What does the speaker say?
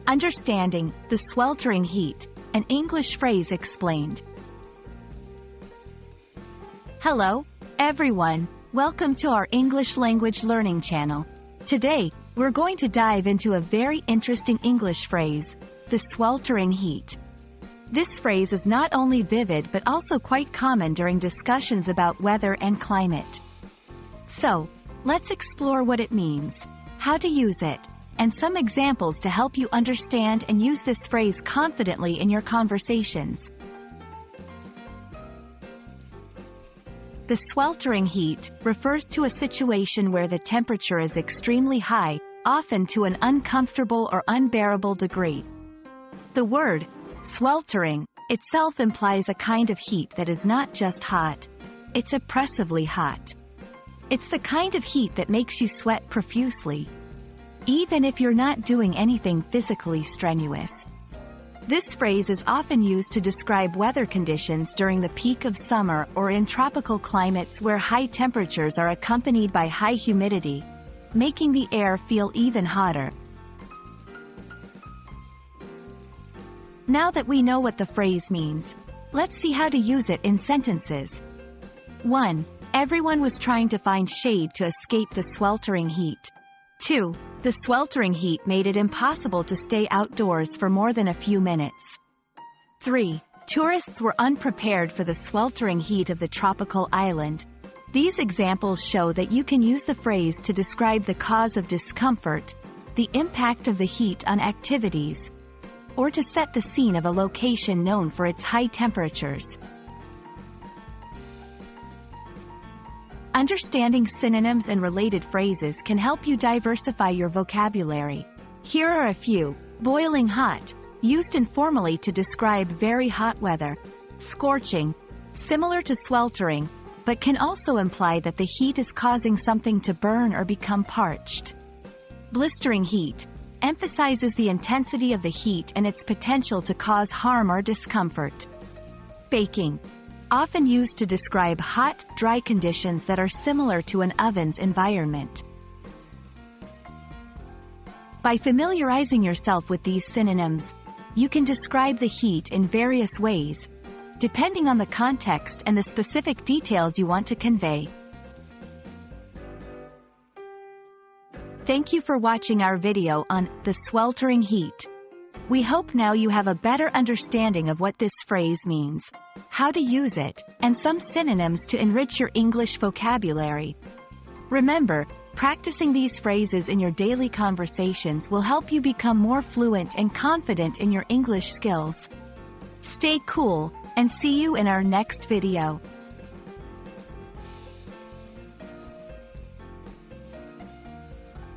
Understanding the sweltering heat, an English phrase explained. Hello, everyone. Welcome to our English language learning channel. Today, we're going to dive into a very interesting English phrase, the sweltering heat. This phrase is not only vivid but also quite common during discussions about weather and climate. So, let's explore what it means, how to use it, and some examples to help you understand and use this phrase confidently in your conversations. The sweltering heat refers to a situation where the temperature is extremely high, often to an uncomfortable or unbearable degree. The word sweltering itself implies a kind of heat that is not just hot, it's oppressively hot. It's the kind of heat that makes you sweat profusely, even if you're not doing anything physically strenuous. This phrase is often used to describe weather conditions during the peak of summer or in tropical climates where high temperatures are accompanied by high humidity, making the air feel even hotter. Now that we know what the phrase means, let's see how to use it in sentences. 1. Everyone was trying to find shade to escape the sweltering heat. 2. The sweltering heat made it impossible to stay outdoors for more than a few minutes. 3. Tourists were unprepared for the sweltering heat of the tropical island. These examples show that you can use the phrase to describe the cause of discomfort, the impact of the heat on activities, or to set the scene of a location known for its high temperatures. Understanding synonyms and related phrases can help you diversify your vocabulary. Here are a few. Boiling hot, used informally to describe very hot weather. Scorching, similar to sweltering, but can also imply that the heat is causing something to burn or become parched. Blistering heat, emphasizes the intensity of the heat and its potential to cause harm or discomfort. Baking, often used to describe hot, dry conditions that are similar to an oven's environment. By familiarizing yourself with these synonyms, you can describe the heat in various ways, depending on the context and the specific details you want to convey. Thank you for watching our video on the sweltering heat. We hope now you have a better understanding of what this phrase means, how to use it, and some synonyms to enrich your English vocabulary. Remember, practicing these phrases in your daily conversations will help you become more fluent and confident in your English skills. Stay cool, and see you in our next video.